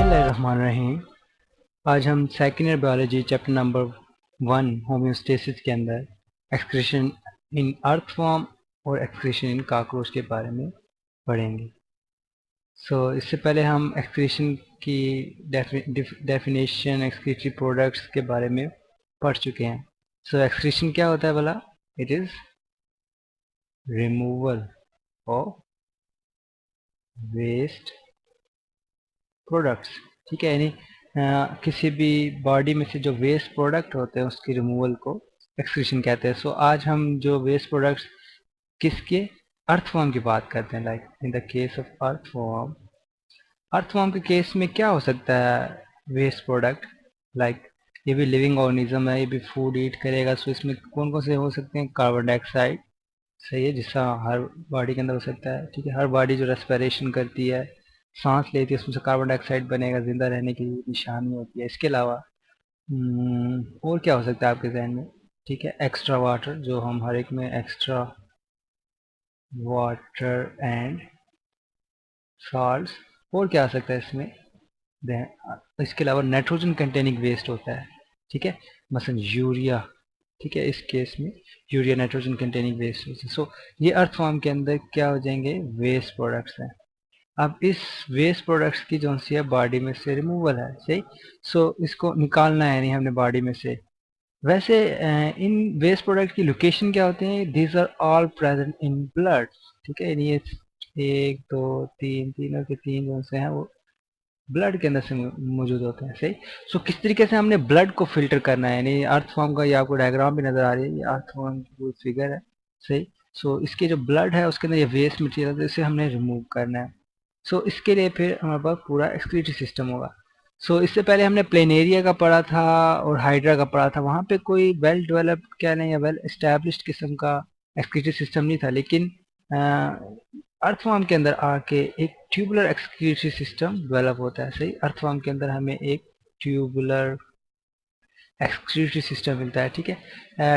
बिस्मिल्लाहिर्रहमानिर्रहीम। आज हम second year biology chapter number 1 homeostasis के अंदर एक्सक्रीशन इन अर्थ फॉर्म और एक्सक्रीशन इन कॉकरोच के बारे में पढ़ेंगे। इससे पहले हम एक्सक्रीशन की डेफिनेशन, एक्सक्रीटरी प्रोडक्ट्स के बारे में पढ़ चुके हैं। एक्सक्रीशन क्या होता है भला? It is removal of waste products. ठीक है, यानी किसी भी बॉडी में से जो वेस्ट प्रोडक्ट होते हैं उसकी रिमूवल को एक्सक्रीशन कहते हैं। आज हम जो वेस्ट प्रोडक्ट्स किसके अर्थ फॉर्म की बात करते हैं, like in the case of earth form के केस में क्या हो सकता है वेस्ट प्रोडक्ट? लाइक ये भी लिविंग ऑर्गेनिज्म है, ये भी फूड ईट करेगा, सो इसमें कौन कौन से हो सकते हैं? कार्बन डाइऑक्साइड, सही है, जिसका हर बॉडी के अंदर हो सकता है। ठीक है, हर बॉडी जो रेस्पिरेशन करती है, सांस लेती है, उसमें से कार्बन डाइऑक्साइड बनेगा, जिंदा रहने की निशानी होती है। इसके अलावा और क्या हो सकता है आपके जहन में? ठीक है, एक्स्ट्रा वाटर, जो हम हर एक में एक्स्ट्रा वाटर एंड सॉल्ट्स। और क्या आ सकता है इसमें? इसके अलावा नाइट्रोजन कंटेनिंग वेस्ट होता है। ठीक है, मसलन यूरिया। ठीक है, इस केस में यूरिया नाइट्रोजन कंटेनिंग वेस्ट होता है। ये अर्थ फॉर्म के अंदर क्या हो जाएंगे? वेस्ट प्रोडक्ट्स हैं। अब इस वेस्ट प्रोडक्ट्स की जो सी है बॉडी में से रिमूवल है, सही। इसको निकालना है नहीं हमने बॉडी में से। वैसे इन वेस्ट प्रोडक्ट की लोकेशन क्या होते हैं? These are all present in blood. ठीक है, ये 1 2 3 तीनों के तीन जो से हैं वो ब्लड के अंदर से मौजूद होते हैं, सही। किस तरीके से हमने ब्लड को फिल्टर करना है, यानी अर्थ फॉर्म का ये आपको डायग्राम भी नजर आ रही है, ये अर्थ फॉर्म की फिगर है, सही। इसके जो ब्लड है उसके अंदर ये वेस्ट मटेरियल है, इसे हमने रिमूव करना है। इसके लिए फिर हमारे पास पूरा एक्सक्रीटरी सिस्टम होगा। इससे पहले हमने प्लेनेरिया का पढ़ा था और हाइड्रा का पढ़ा था, वहाँ पे कोई वेल डेवलप्ड क्या नहीं है, वेल एस्टेब्लिश्ड किस्म का एक्सक्रीटरी सिस्टम नहीं था। लेकिन अर्थवर्म के अंदर आके एक ट्यूबुलर एक्सक्रीटरी सिस्टम डेवलप होता है, सही। अर्थवर्म के अंदर हमें एक ट्यूबुलर एक्सक्रीटरी सिस्टम मिलता है। ठीक है,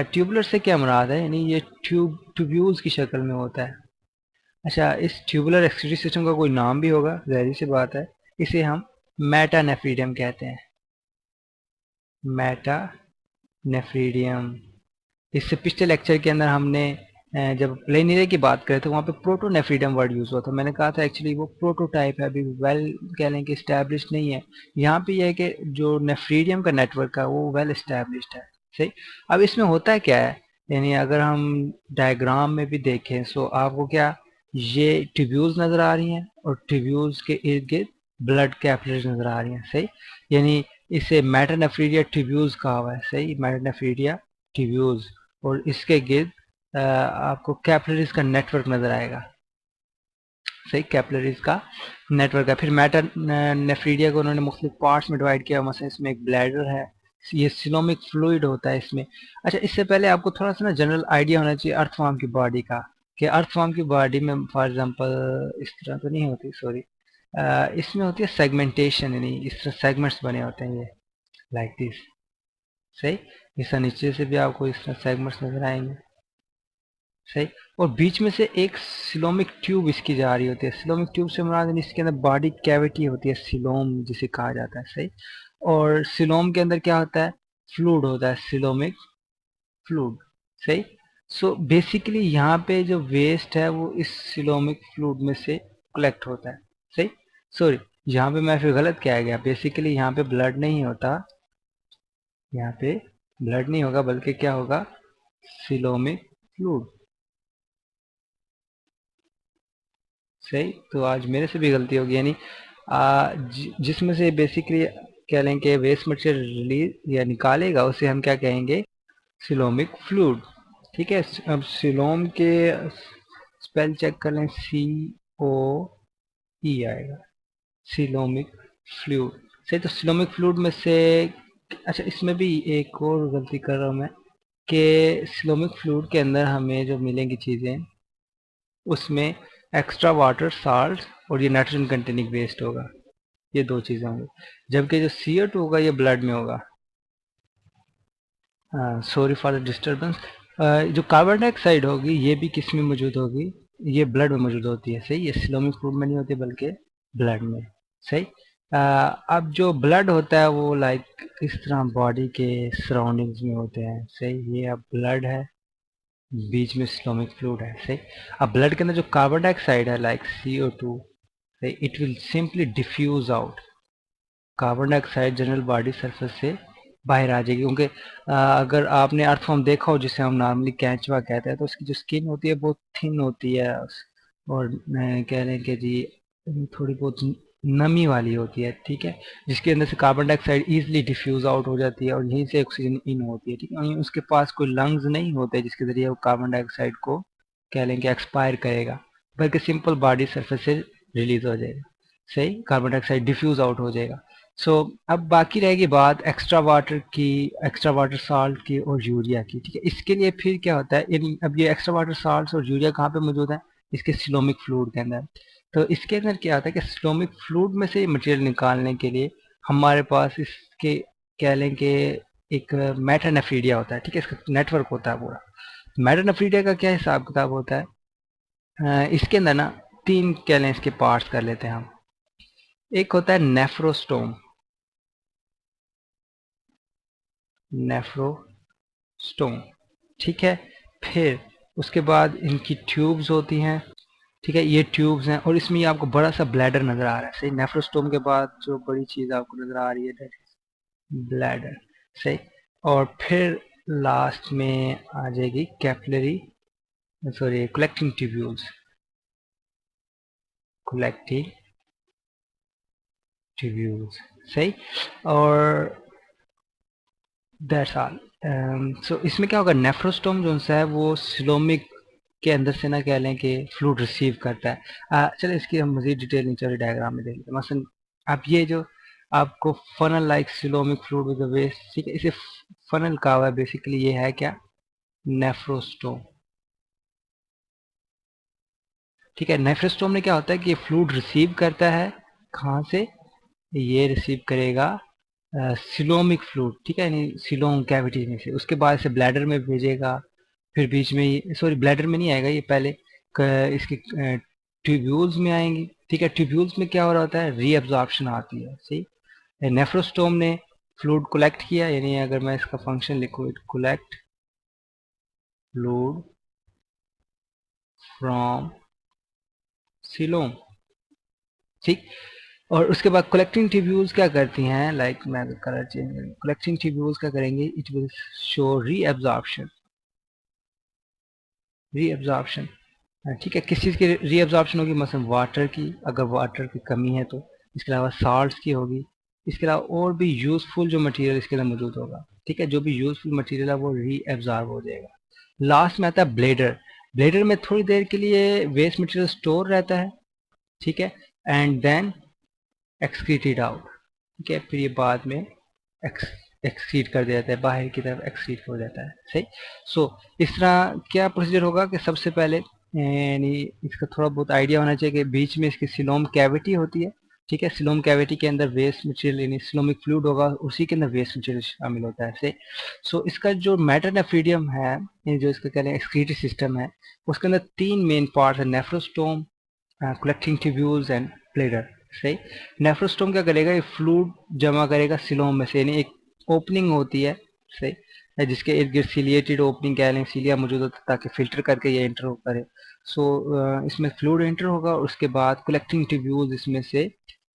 ट्यूबुलर से क्या मुराद है? यानी ये ट्यूब्यूल्स की शक्ल में होता है। अच्छा, इस ट्यूबुलर एक्सक्रीटरी सिस्टम का कोई नाम भी होगा, ज़ाहिर सी बात है। इसे हम मेटानेफ्रीडियम कहते हैं। मेटानेफ्रीडियम। इससे पिछले लेक्चर के अंदर हमने जब प्लेनेरिया की बात करें तो वहाँ पे प्रोटोनेफ्रीडियम वर्ड यूज हुआ था। मैंने कहा था एक्चुअली वो प्रोटोटाइप है, अभी वेल कह लें कि स्टैब्लिश नहीं है। यहाँ पे यह है कि जो नेफ्रीडियम का नेटवर्क है वो वेल स्टैब्लिश्ड है, सही। अब इसमें होता क्या है, यानी अगर हम डायग्राम में भी देखें आपको क्या ये ट्यूब्यूल्स नजर आ रही हैं और ट्यूब्यूल्स के इर्द गिर्द ब्लड कैपिलरीज नजर आ रही हैं, सही। यानी इसे मेटानेफ्रीडिया ट्यूब्यूल्स कहा हुआ है, सही, मेटानेफ्रीडिया ट्यूब्यूल्स। और इसके गिर्द आपको कैपिलरीज का नेटवर्क नजर आएगा, सही, कैपिलरीज का नेटवर्क है। फिर मेटानेफ्रीडिया को उन्होंने मुख्तलिफ पार्ट्स में डिवाइड किया, मतलब इसमें एक ब्लैडर है, ये सिलोमिक फ्लूइड होता है इसमें। अच्छा, इससे पहले आपको थोड़ा सा ना जनरल आइडिया होना चाहिए अर्थवर्म की बॉडी का, कि अर्थवर्म की बॉडी में फॉर एग्जांपल इस तरह तो नहीं होती, सॉरी, इसमें होती है सेगमेंटेशन, यानी इस तरह सेगमेंट्स बने होते हैं, ये लाइक दिस, सही। इस नीचे से भी आपको इस तरह सेगमेंट्स नजर आएंगे, सही। और बीच में से एक सिलोमिक ट्यूब इसकी जा रही होती है। सिलोमिक ट्यूब से मुराद इसके अंदर बॉडी कैविटी होती है, सिलोम जिसे कहा जाता है, सही। और सिलोम के अंदर क्या होता है? फ्लूइड होता है, सिलोमिक फ्लूइड, सही। बेसिकली यहाँ पे जो वेस्ट है वो इस सिलोमिक फ्लूइड में से कलेक्ट होता है, सही। सॉरी, यहाँ पे मैं फिर गलत क्या गया, बेसिकली यहाँ पे ब्लड नहीं होता, यहाँ पे ब्लड नहीं होगा, बल्कि क्या होगा? सिलोमिक फ्लूइड, सही। तो आज मेरे से भी गलती होगी, यानी जिसमें से बेसिकली कह लें कि वेस्ट मटेरियल रिलीज या निकालेगा उसे हम क्या कहेंगे? Coelomic fluid. ठीक है, अब सिलोम के स्पेल चेक कर लें, COE आएगा, सिलोमिक फ्लूइड, सही। तो सिलोमिक फ्लूइड में से, अच्छा, इसमें भी एक और गलती कर रहा हूँ मैं, कि सिलोमिक फ्लूइड के अंदर हमें जो मिलेंगी चीज़ें उसमें एक्स्ट्रा वाटर, साल्ट और ये नाइट्रोजन कंटेनिंग वेस्ट होगा, ये दो चीज़ें होंगी। जबकि जो CO2 होगा ये ब्लड में होगा। Sorry for the disturbance. जो कार्बन डाइऑक्साइड होगी ये भी किस में मौजूद होगी? ये ब्लड में मौजूद होती है, सही। ये सिलोमिक फ्लूइड में नहीं होती बल्कि ब्लड में, सही। अब जो ब्लड होता है वो लाइक इस तरह बॉडी के सराउंडिंग्स में होते हैं, सही। ये अब ब्लड है, बीच में स्लोमिक फ्लूइड है, सही। अब ब्लड के अंदर जो कार्बन डाइऑक्साइड है like CO2, it will simply diffuse out. Carbon dioxide general body surface से बाहर आ जाएगी, क्योंकि अगर आपने अर्थ फॉर्म देखा हो जिसे हम नॉर्मली कैंचवा कहते हैं, तो उसकी जो स्किन होती है बहुत थिन होती है, और कह लें कि जी थोड़ी बहुत नमी वाली होती है, ठीक है, जिसके अंदर से carbon dioxide easily diffuse out हो जाती है और यहीं से ऑक्सीजन इन होती है, ठीक है। और उसके पास कोई लंग्स नहीं होते जिसके जरिए वो कार्बन डाइऑक्साइड को कह लें कि एक्सपायर करेगा, बल्कि सिंपल बॉडी सरफेस से रिलीज हो जाएगा, सही, कार्बन डाइऑक्साइड डिफ्यूज आउट हो जाएगा। सो अब बाकी रहेगी बात एक्स्ट्रा वाटर की, एक्स्ट्रा वाटर साल्ट की और यूरिया की, ठीक है। इसके लिए फिर क्या होता है, अब ये एक्स्ट्रा वाटर साल्ट और यूरिया कहाँ पे मौजूद है, इसके सिलोमिक फ्लूइड के अंदर। तो इसके अंदर क्या होता है कि सिलोमिक फ्लूइड में से मटेरियल निकालने के लिए हमारे पास इसके कह लें कि एक मेटानेफ्रीडिया होता है, ठीक है, इसका नेटवर्क होता है पूरा। मेटानेफ्रीडिया का क्या हिसाब किताब होता है, इसके अंदर ना तीन कह लें इसके पार्ट्स कर लेते हैं हम। एक होता है नेफ्रोस्टोम, नेफ्रोस्टोम, ठीक है। फिर उसके बाद इनकी ट्यूब्स होती हैं, ठीक है, ये ट्यूब्स हैं, और इसमें ये आपको बड़ा सा ब्लैडर नजर आ रहा है, सही। नेफ्रोस्टोम के बाद जो बड़ी चीज आपको नजर आ रही है दैट इज ब्लैडर, सही। और फिर लास्ट में आ जाएगी capillary, sorry collecting tubules, collecting tubules, सही। और दैट्स ऑल। सो इसमें क्या होगा, नेफ्रोस्टोम जो है वो सिलोमिक के अंदर से ना कह लें कि फ्लूइड रिसीव करता है। चलो इसकी हम मजीद डिटेल नीचे डायग्राम में देख लेते हैं। मसलन अब ये जो आपको funnel like coelomic fluid with waste, ठीक है, इसे फनल कहा हुआ है, बेसिकली ये है क्या, नेफ्रोस्टोम, ठीक है। नेफ्रोस्टोम में क्या होता है कि ये फ्लूइड रिसीव करता है, कहाँ से, ये रिसीव करेगा सिलोमिक फ्लूइड, ठीक है, यानी सिलोम कैविटी में से, उसके बाद से ब्लैडर में भेजेगा, फिर बीच में, सॉरी ब्लैडर में नहीं आएगा, ये पहले इसके ट्यूब्यूल्स में आएंगी, ठीक है। ट्यूब्यूल्स में क्या हो रहा होता है, रीअब्जॉर्प्शन आती है, सही। नेफ्रोस्टोम ने फ्लूइड कलेक्ट किया, यानी अगर मैं इसका फंक्शन लिखूँ, it collect fluid from coelom, ठीक। और उसके बाद कलेक्टिंग ट्यूब्यूल्स क्या करती हैं, लाइक मैं कलर चेंज करूँ, कलेक्टिंग ट्यूब्यूल्स क्या करेंगे, it will show reabsorption, reabsorption, ठीक है। किस चीज़ की रीअब्जॉर्प्शन होगी, मसलन वाटर की, अगर वाटर की कमी है तो, इसके अलावा साल्ट्स की होगी, इसके अलावा और भी यूजफुल जो मटेरियल इसके अंदर मौजूद होगा, ठीक है, जो भी यूजफुल मटेरियल है वो रीअब्जॉर्ब हो जाएगा। लास्ट में आता है ब्लेडर। ब्लेडर में थोड़ी देर के लिए वेस्ट मटेरियल स्टोर रहता है, ठीक है, एंड देन एक्सक्रीटेड आउट, ठीक है, फिर ये बाद में एक्सक्रीट कर दिया जाता है, बाहर की तरफ एक्सक्रीट हो जाता है, सही। सो इस तरह क्या प्रोसीजर होगा कि सबसे पहले यानी इसका थोड़ा बहुत आइडिया होना चाहिए कि बीच में इसकी सिलोम कैविटी होती है, ठीक है, सिलोम कैविटी के अंदर वेस्ट मटेरियल यानी सिलोमिक फ्लूइड होगा, उसी के अंदर वेस्ट मटेरियल शामिल होता है, सही। सो इसका जो मेटानेफ्रीडियम है, यानी जो इसका कह रहे हैं एक्सक्रीटरी सिस्टम है, उसके अंदर तीन मेन पार्ट है, नेफ्रोस्टोम, कलेक्टिंग ट्यूब्यूल्स एंड ब्लेडर, सही। नेफ्रोस्टोम क्या करेगा, ये फ्लूइड जमा करेगा सिलोम में से, यानी एक ओपनिंग होती है, सही, जिसके इर्द गिर्द सिलिएटेड ओपनिंग कह लें, सीलिया मौजूद होता है ताकि फिल्टर करके ये एंटर करे। सो इसमें फ्लूइड एंटर होगा, और उसके बाद कलेक्टिंग ट्यूब्यूल्स इसमें से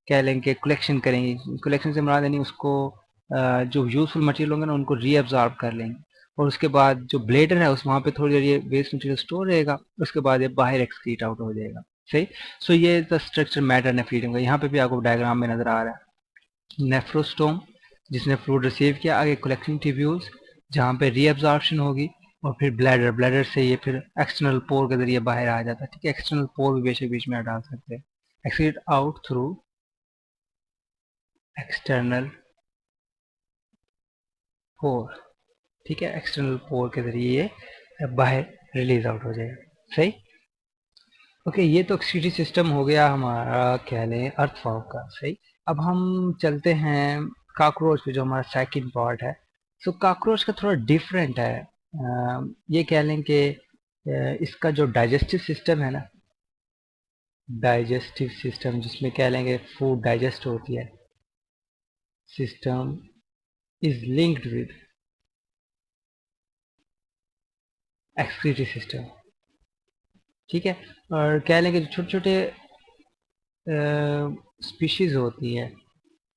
कह लें कि कलेक्शन करेंगे, कलेक्शन से मुराद यानी उसको जो यूजफुल मटेरियल होंगे ना उनको रीअब्जॉर्ब कर लेंगे, और उसके बाद जो ब्लेडर है उस वहाँ पे थोड़ी देर ये वेस्ट मटेरियल स्टोर रहेगा, उसके बाद ये बाहर एक्सक्रीट आउट हो जाएगा, सही। सो ये द स्ट्रक्चर मैटर नेफ्रीडियम का, यहाँ पे भी आपको डायग्राम में नजर आ रहा है। नेफ्रोस्टोम जिसने फ्लूइड रिसीव किया, आगे कलेक्टिंग ट्यूब्यूल्स जहाँ पे रीअब्जॉर्प्शन होगी, और फिर ब्लैडर, ब्लैडर से ये फिर एक्सटर्नल पोर के जरिए बाहर आ जाता है, ठीक है। एक्सटर्नल पोर भी बेशक बीच में डाल सकते हैं, एक्सक्रीट आउट थ्रू एक्सटर्नल पोर, ठीक है, एक्सटर्नल पोर के जरिए ये बाहर रिलीज आउट हो जाएगा, सही। ओके, ये तो एक्सक्रीटरी सिस्टम हो गया हमारा कह लें अर्थ फॉर्म का, सही। अब हम चलते हैं काकरोच पे, जो हमारा सेकंड पार्ट है। सो काकरोच का थोड़ा डिफरेंट है, ये कह लें कि इसका जो डाइजेस्टिव सिस्टम है ना, डाइजेस्टिव सिस्टम जिसमें कह लेंगे फूड डाइजेस्ट होती है, system is linked with excretory system। ठीक है। और कह लें कि जो छोटे छोटे स्पीशीज होती है,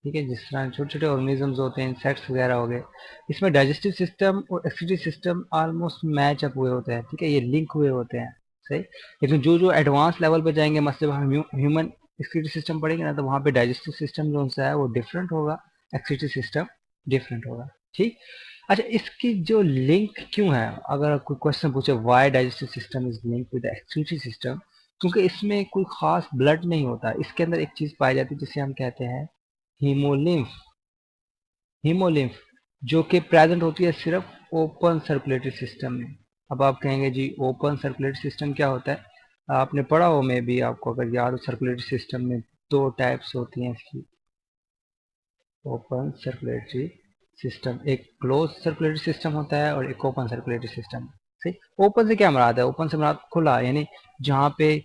ठीक है, जिस तरह छोटे छोटे ऑर्गेनिजम्स होते हैं, इंसेक्ट्स वगैरह हो गए, इसमें डाइजेस्टिव सिस्टम और excretory system almost match up हुए होते हैं, ठीक है, ये लिंक हुए होते हैं, सही। लेकिन जो जो एडवांस लेवल पे जाएंगे, मतलब हम ह्यूमन एक्सक्रीटरी सिस्टम पढ़ेंगे ना, तो वहाँ पे डाइजेस्टिव सिस्टम जो उनसा है वो डिफरेंट होगा, एक्सक्रीटरी सिस्टम डिफरेंट होगा, ठीक। अच्छा, इसकी जो लिंक क्यों है, अगर कोई क्वेश्चन पूछे why digestive system is link with excretory system, क्योंकि इसमें कोई खास ब्लड नहीं होता, इसके अंदर एक चीज पाई जाती है जिसे हम कहते हैं हीमोलिम्फ। हीमोलिम्फ जो कि प्रेजेंट होती है सिर्फ ओपन सर्कुलेटरी सिस्टम में। अब आप कहेंगे जी ओपन सर्कुलेटरी सिस्टम क्या होता है, आपने पढ़ा हो, में भी आपको अगर याद हो, सर्कुलेटरी सिस्टम में दो टाइप्स होती हैं इसकी, ओपन सर्कुलेटरी सिस्टम, एक क्लोज सर्कुलेटरी सिस्टम होता है और एक ओपन सर्कुलेटरी सिस्टम। सही। ओपन से क्या मुराद है, ओपन से मुराद खुला, यानी जहाँ पे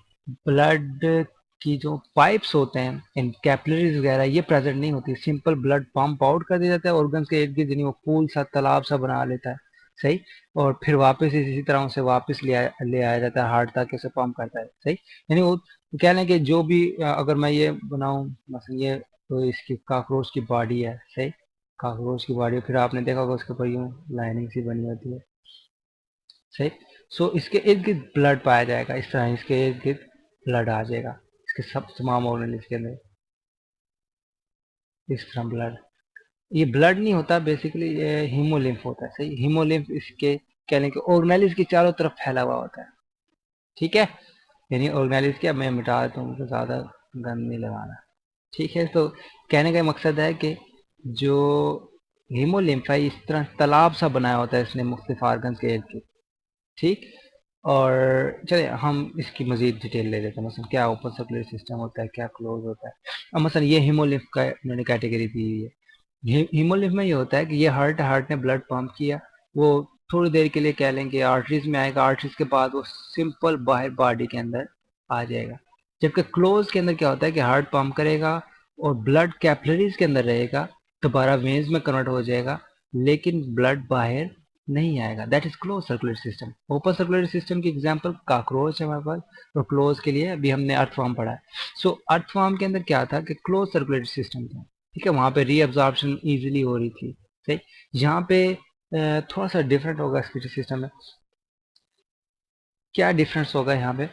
ब्लड की जो पाइप्स होते हैं इन कैपिलरीज वगैरह ये प्रेजेंट नहीं होती, सिंपल ब्लड पंप आउट कर दिया जाता है ऑर्गन्स के इर्द गिर्द, वो पूल सा तालाब सा बना लेता है, सही। और फिर वापस इसी तरह उसे वापस ले आया जाता है हार्ट तक, उसे पंप करता है, सही। यानी वो कह लें कि जो भी अगर मैं ये बनाऊं मसलन ये, तो इसकी कॉकरोच की बॉडी है, सही, कॉकरोच की बॉडी, फिर आपने देखा होगा उसके ऊपर यूं लाइनिंग सी बनी होती है, सही। सो इसके इर्द गिर्द ब्लड पाया जाएगा, इस तरह इसके इर्द गिर्द ब्लड आ जाएगा, इसके सब तमाम ऑर्गेनल के अंदर इस तरह ब्लड, ये ब्लड नहीं होता बेसिकली, ये हीमोलिम्फ होता है, सही। हीमोलिम्फ इसके कह लें कि ऑर्गेनाइज के चारों तरफ फैला हुआ होता है, ठीक है। यानी ऑर्गेनाइज क्या, मैं मिटा देता हूँ, मुझे ज़्यादा गंद नहीं लगाना, ठीक है। तो कहने का मकसद है कि जो हीमोलिम्फ है इस तरह तालाब सा बनाया होता है इसने मुख्तलिफ ऑर्गन्स के इर्द गिर्द, ठीक। और चलिए हम इसकी मजीद डिटेल ले लेते हैं, मसलन क्या ओपन सर्कुलर सिस्टम होता है, क्या क्लोज होता है। अब मसलन ये हीमोलिम्फ का इन्होंने कैटेगरी दी हुई है। हीमोलिम्फ में ये होता है कि ये हार्ट ने ब्लड पंप किया, वो थोड़ी देर के लिए कह लें कि आर्टरीज में आएगा, आर्टरीज के बाद वो सिंपल बाहर बॉडी के अंदर आ जाएगा। जबकि क्लोज के अंदर क्या होता है कि हार्ट पंप करेगा और ब्लड कैपिलरीज के अंदर रहेगा, दोबारा वेन्स में कन्वर्ट हो जाएगा, लेकिन ब्लड बाहर नहीं आएगा, that is close circulatory system. Open circulatory system की एग्जांपल काकरोच है हमारे पास, और क्लोज के लिए अभी हमने अर्थवर्म पढ़ा है। सो अर्थवर्म के अंदर क्या था कि क्लोज सर्कुलेटरी सिस्टम था, ठीक है, वहां पे रीअब्जॉर्प्शन इजीली हो रही थी, सही। यहाँ पे थोड़ा सा डिफरेंट होगा एक्सक्रीटरी सिस्टम में। क्या डिफरेंस होगा यहाँ पे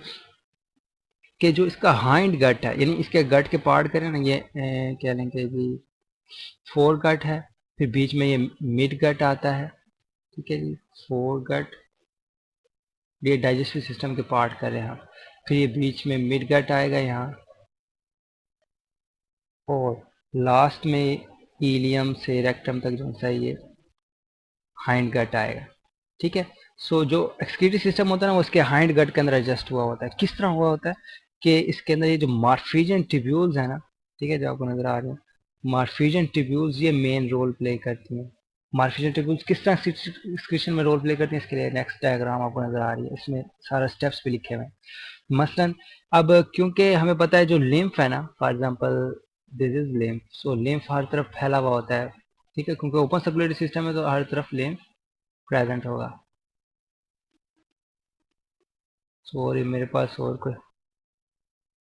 कि जो इसका हाइंड गट है, यानी इसके गट के पार्ट करें ना, ये क्या लेंगे जी, फोर गट है, फिर बीच में ये मिड गट आता है, ठीक है जी, फोर गट, ये डाइजेस्टिव सिस्टम के पार्ट कर रहे हैं हम। फिर ये बीच में मिड गट आएगा यहाँ, और लास्ट में इलियम से रेक्टम तक जो सा ये हाइंड गट आएगा, ठीक है। सो जो एक्सक्रीटरी सिस्टम होता है ना, वो उसके हाइंड गट के अंदर एडजस्ट हुआ होता है। किस तरह हुआ होता है कि इसके अंदर ये जो मार्फिजन ट्यूब्यूल्स है ना, ठीक है, जो आपको नजर आ रहे हैं, मार्फिजन ट्यूब्यूल्स ये मेन रोल प्ले करती हैं। मार्फिजन ट्यूब्यूल्स किस तरह एक्सक्रीशन में रोल प्ले करती हैं, इसके लिए नेक्स्ट डायग्राम आपको नजर आ रही है, इसमें सारा स्टेप्स भी लिखे हुए हैं। मसलन अब क्योंकि हमें पता है जो लिम्फ है ना, for example this is lymph, so lymph हर तरफ फैला हुआ होता है, ठीक है, क्योंकि ओपन सर्कुलेटरी सिस्टम है तो हर तरफ लिम्फ प्रेजेंट होगा। सॉरी मेरे पास और कोई,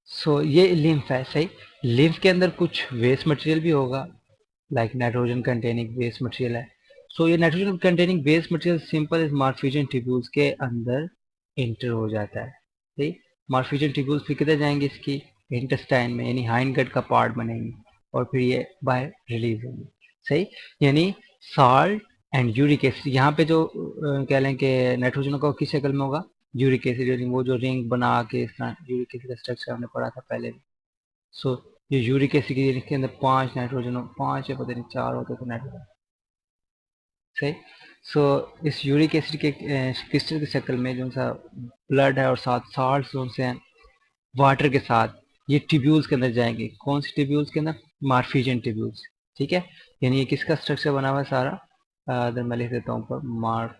सो ये लिम्फ है, सही। लिम्फ के अंदर कुछ वेस्ट मटेरियल भी होगा, like nitrogen containing waste material है। सो ये nitrogen containing waste material simple इस मार्फिजन ट्यूब्यूल्स के अंदर इंटर हो जाता है, सही। मार्फिजन ट्यूब्यूल्स फिर किधर जाएंगे, इसकी इंटेस्टाइन में, यानी हाइंड गट का पार्ट बनेंगे, और फिर ये बाहर रिलीज होंगे, सही। यानी साल्ट एंड यूरिक एसिड, यहाँ पे जो कह लें कि नाइट्रोजन का किस शक्ल में होगा, यूरिक एसिड, यानी वो जो रिंग बना के इस तरह यूरिक एसिड का स्ट्रक्चर हमने पढ़ा था पहले भी। सो ये यूरिक एसिड के अंदर 5 नाइट्रोजन, 5 है पता नहीं 4 होते थे नाइट्रोजन, सही। सो इस यूरिक एसिड के क्रिस्टल की शक्ल में जो सा ब्लड है और साथ साल्ट जो से हैं वाटर के साथ, ये ट्यूब्यूल्स के अंदर जाएंगे। कौन सी ट्यूब्यूल्स के अंदर, मार्फिजन ट्यूब्यूल्स, ठीक है। यानी ये किसका स्ट्रक्चर बना हुआ है सारा, अगर मैं लिख देता हूँ ऊपर, मार,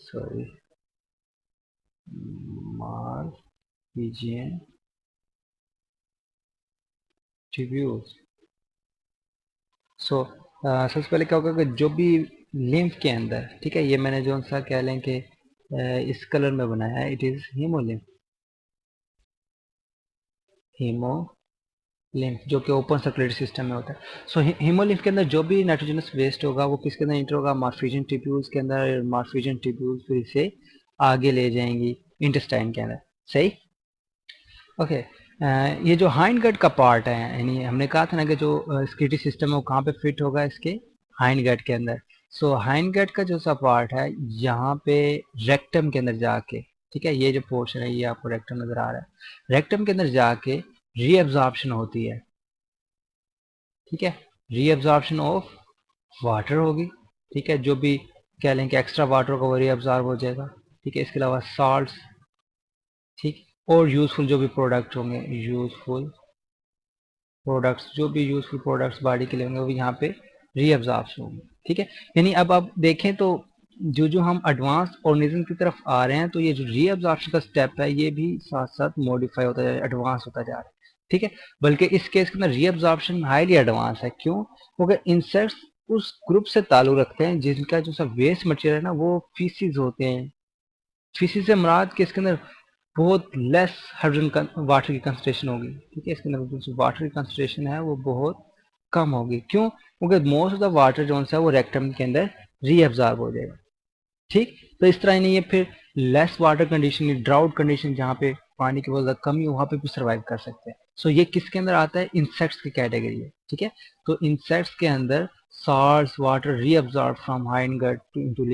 सॉरी, मार्फिजियन ट्यूब्यूल्स, सो सबसे पहले क्या होगा कि जो भी लिम्फ के अंदर, ठीक है, ये मैंने जो सा कह लें कि इस कलर में बनाया है, इट इज हीमोलिम्फ, हीमोलिम्फ जो कि ओपन सर्कुलेटरी सिस्टम में होता है। सो हीमोलिम्फ के अंदर जो भी नाइट्रोजनस वेस्ट होगा वो किसके अंदर इंटर होगा, मार्फिजन ट्यूब्यूल्स के अंदर, मार्फिजन ट्यूब्यूल्स फिर इसे आगे ले जाएंगी इंटेस्टाइन के अंदर। सही, ओके। ये जो हाइंड गट का पार्ट है, यानी हमने कहा था ना कि जो स्कीटी सिस्टम है वो कहाँ पे फिट होगा, इसके हाइंड गट के अंदर। सो हाइंड गट का जो सा पार्ट है यहाँ पे रेक्टम के अंदर जाके, ठीक है, ये जो पोर्शन है ये आपको रेक्टम नजर आ रहा है, रेक्टम के अंदर जाके रीअब्जॉर्प्शन होती है, ठीक है, रीअब्जॉर्प्शन ऑफ वाटर होगी, ठीक है, जो भी कह लें कि एक्स्ट्रा वाटर होगा वो रीअब्जॉर्ब हो जाएगा, ठीक है, इसके अलावा सॉल्ट्स, ठीक, और यूजफुल जो भी प्रोडक्ट होंगे, यूजफुल प्रोडक्ट्स, जो भी यूजफुल प्रोडक्ट्स बॉडी के लिए होंगे वो यहाँ पे रीअब्जॉर्ब होंगे, ठीक है। यानी अब आप देखें तो जो जो हम एडवांस ऑर्गेनिज्म की तरफ आ रहे हैं तो ये जो रीअब्जॉर्प्शन का स्टेप है ये भी साथ साथ मॉडिफाई होता जा रहा है, एडवांस होता जा रहा है, ठीक है। बल्कि इस केस के अंदर रीअब्जॉर्प्शन हाईली एडवांस है, क्यों, क्योंकि इंसेक्ट्स उस ग्रुप से ताल्लुक रखते हैं जिनका जो सा वेस्ट मटेरियल है ना वो फीसिस होते हैं। फीसिस से मुराद कि इसके अंदर बहुत लेस हाइड्रोजन वाटर की कंसंट्रेशन होगी, ठीक है, इसके अंदर जो वाटर की कंसंट्रेशन है वो बहुत कम होगी, क्यों, क्योंकि मोस्ट ऑफ द वाटर जो है वो रेक्टम के अंदर रीअब्जॉर्ब हो जाएगा, ठीक। तो इस तरह ही नहीं है, फिर less water condition, drought condition, जहाँ पे पानी की बहुत ज्यादा कमी है वहां पे भी सर्वाइव कर सकते हैं। सो ये किसके अंदर आता है, इंसेक्ट्स की कैटेगरी है, ठीक है। तो इंसेक्ट्स के अंदर salts water reabsorb from hind gut into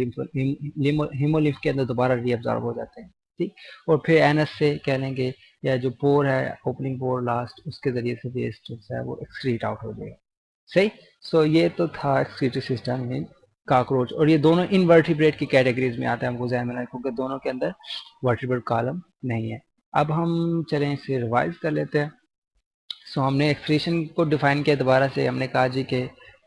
haemolymph के अंदर दोबारा रीअब्सॉर्ब हो जाते हैं, ठीक। और फिर एनस से कह लेंगे, या जो पोर है ओपनिंग पोर लास्ट, उसके जरिए से वेस्ट जो है वो एक्सक्रीट आउट हो जाएगा। सही। सो ये तो था एक्सक्रीटरी सिस्टम में काकरोच, और ये दोनों इनवर्टिब्रेट की कैटेगरीज में आते हैं, हमको ध्यान में रखना, क्योंकि दोनों के अंदर वर्टिब्रेट कॉलम नहीं है। अब हम चलें इसे रिवाइज कर लेते हैं। सो हमने एक्सप्रेशन को डिफाइन किया दोबारा से, हमने कहा जी कि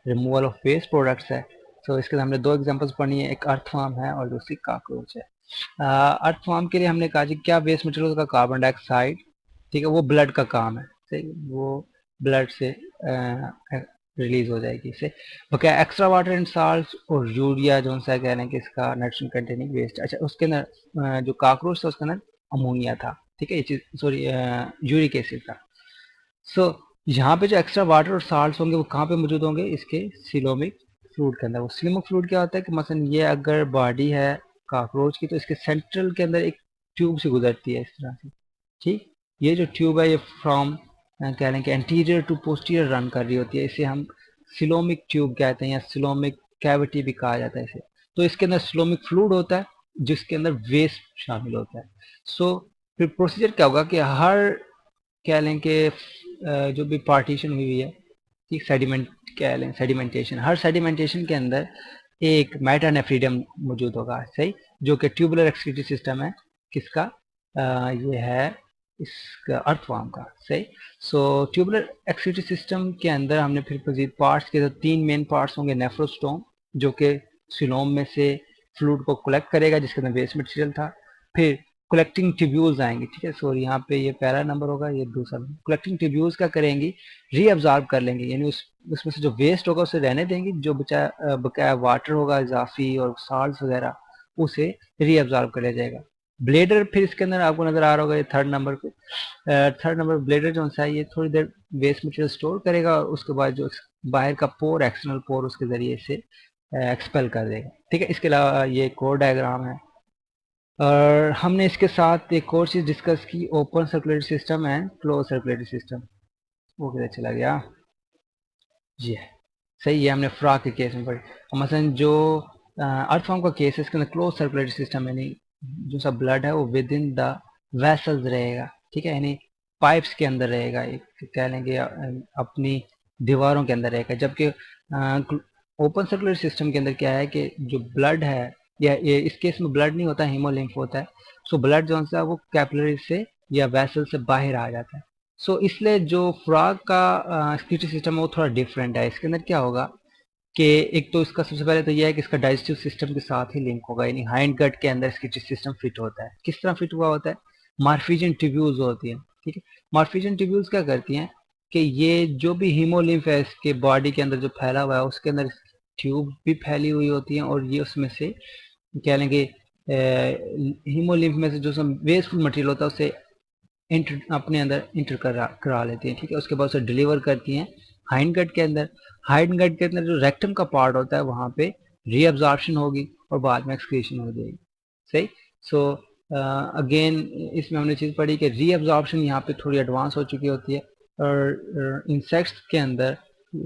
रिमूवल ऑफ वेस्ट प्रोडक्ट्स है। सो इसके हमने दो एग्जांपल्स पढ़ी है, एक अर्थवर्म है और दूसरी काकरोच है। अर्थवर्म के लिए हमने कहा जी क्या वेस्ट मटेरियल का, कार्बन डाइऑक्साइड, ठीक है, वो ब्लड का काम है, सही, वो ब्लड से रिलीज हो जाएगी इससे। Okay, extra water and salt और यूरिया जो सा कह रहे हैं कि इसका नाइट्रोजन कंटेनिंग वेस्ट। अच्छा, उसके अंदर जो काकरोच था उसके अंदर अमोनिया था, ठीक है, ये चीज सॉरी यूरिक एसिड था। सो यहाँ पे जो एक्स्ट्रा वाटर और साल्ट होंगे वो कहाँ पे मौजूद होंगे, इसके सिलोमिक फ्लूइड के अंदर। वो सिलोमिक फ्लूइड क्या होता है कि मसलन ये अगर बॉडी है काकरोच की तो इसके सेंट्रल के अंदर एक ट्यूब से गुजरती है इस तरह से, ठीक। ये जो ट्यूब है ये फ्रॉम कह लें कि एंटीरियर टू पोस्टीरियर रन कर रही होती है, इसे हम सिलोमिक ट्यूब कहते हैं या सिलोमिक कैविटी भी कहा जाता है इसे। तो इसके अंदर सिलोमिक फ्लूइड होता है जिसके अंदर वेस्ट शामिल होता है। सो फिर प्रोसीजर क्या होगा कि हर कह लें कि जो भी पार्टीशन हुई हुई है, ठीक, सेडिमेंट कह लें, सेडिमेंटेशन, हर सेडिमेंटेशन के अंदर एक मेटानेफ्रीडियम मौजूद होगा, सही, जो कि ट्यूबुलर एक्सक्रीटरी सिस्टम है किसका, ये है इसका अर्थवर्म का, सही। सो ट्यूबुलर एक्सक्रीटरी सिस्टम के अंदर हमने फिर मजीद पार्ट्स के, तो तीन मेन पार्ट्स होंगे, नेफ्रोस्टोम जो कि सिलोम में से फ्लूइड को कलेक्ट करेगा जिसके अंदर वेस्ट मटेरियल था, फिर कलेक्टिंग ट्यूब्यूल्स आएंगी, ठीक है, सॉरी यहाँ पे ये पहला नंबर होगा, ये दूसरा। कलेक्टिंग ट्यूब्यूल्स क्या करेंगी, रीअब्जॉर्ब कर लेंगे, यानी उसमें से जो वेस्ट होगा उसे रहने देंगे, जो बकाया वाटर होगा इजाफी और साल्ट वगैरह उसे रीअब्जॉर्ब कर लिया जाएगा। ब्लेडर फिर इसके अंदर आपको नजर आ रहा होगा, ये थर्ड नंबर पे, थर्ड नंबर ब्लेडर जो सा है ये थोड़ी देर वेस्ट मटेरियल स्टोर करेगा और उसके बाद जो बाहर का पोर, एक्सटर्नल पोर, उसके जरिए से एक्सपेल कर देगा, ठीक है। इसके अलावा ये कोर डायग्राम है। और हमने इसके साथ एक और चीज डिस्कस की, open circulatory system and close circulatory system. वो किधर चला गया, जी है, सही है, हमने फ्रॉग के केस में पढ़ी। मसलन जो अर्थवर्म का केस है इसके अंदर क्लोज सर्कुलेटरी सिस्टम, यानी जो सा ब्लड है वो विद इन द वेसल्स रहेगा, ठीक है, यानी पाइप्स के अंदर रहेगा, एक कह लेंगे अपनी दीवारों के अंदर रहेगा। जबकि ओपन सर्कुलेटरी सिस्टम के अंदर क्या है कि जो ब्लड है, या ये इस केस में ब्लड नहीं होता, हीमोलिम्फ होता है। सो ब्लड जो है वो कैपिलरी से या वेसल से बाहर आ जाता है। सो इसलिए जो फ्रॉग का एक्सक्रीटरी सिस्टम है वो थोड़ा डिफरेंट है। इसके अंदर क्या होगा कि एक तो इसका सबसे पहले तो यह है कि इसका डाइजेस्टिव सिस्टम के साथ ही लिंक होगा, यानी हाइंड गट के अंदर एक्सक्रीटरी सिस्टम फिट होता है। किस तरह फिट हुआ होता है, मार्फिजन ट्यूब्यूल्स होती है, ठीक है। मार्फिजन ट्यूब्यूल्स क्या करती हैं, कि ये जो भी हीमोलिम्फ है इसके बॉडी के अंदर जो फैला हुआ है उसके अंदर ट्यूब भी फैली हुई होती हैं, और ये उसमें से कह लेंगे हीमोलिम्फ में से जो सब वेस्टफुल मटेरियल होता है उसे अपने अंदर इंटर करा लेती हैं, ठीक है। उसके बाद उसे डिलीवर करती हैं हाइंड गट के अंदर। हाइंड गट के अंदर जो रेक्टम का पार्ट होता है वहाँ पे रीअब्जॉर्प्शन होगी और बाद में एक्सक्रीशन हो जाएगी, सही। सो अगेन इसमें हमने चीज़ पढ़ी कि रीअब्जॉर्प्शन यहाँ पे थोड़ी एडवांस हो चुकी होती है, और इंसेक्ट्स के अंदर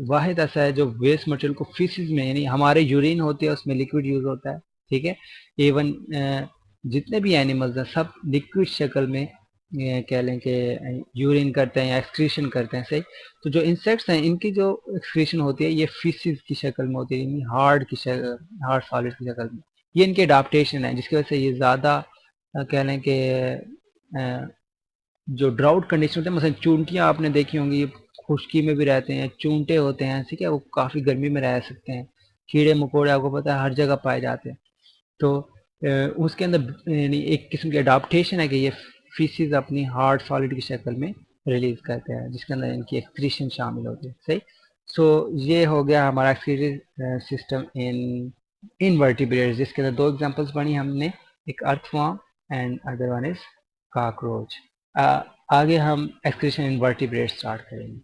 वाहिद ऐसा है जो वेस्ट मटेरियल को फीसिस में, यानी हमारे यूरिन होती है उसमें लिक्विड यूज होता है, ठीक है। इवन जितने भी एनिमल्स हैं सब लिक्विड शक्ल में कह लें कि यूरिन करते हैं या एक्सक्रीशन करते हैं, सही। तो जो इंसेक्ट्स हैं इनकी जो एक्सक्रीशन होती है ये फीसिस की शक्ल में होती है, यानी हार्ड की शक्ल, हार्ड सॉलिड की शक्ल में। ये इनके अडाप्टेशन है जिसकी वजह से ये ज़्यादा कह लें कि जो ड्राउट कंडीशन होते हैं, मतलब चूंटियाँ आपने देखी होंगी, ये खुश्की में भी रहते हैं, चूंटे होते हैं, ठीक है, वो काफ़ी गर्मी में रह सकते हैं। कीड़े मकोड़े आपको पता है हर जगह पाए जाते हैं। तो उसके अंदर यानी एक किस्म की अडाप्टेशन है कि ये फीसिस अपनी हार्ड सॉलिड की शक्ल में रिलीज करते हैं, जिसके अंदर इनकी एक्सक्रीशन शामिल होती है, सही। सो ये हो गया हमारा एक्सक्रीटरी सिस्टम इन इनवर्टिब्रेट्स, जिसके अंदर दो एग्जांपल्स पढ़ी हमने, एक earthworm and other one is cockroach. आगे हम एक्सक्रीशन इनवर्टिब्रेट्स स्टार्ट करेंगे।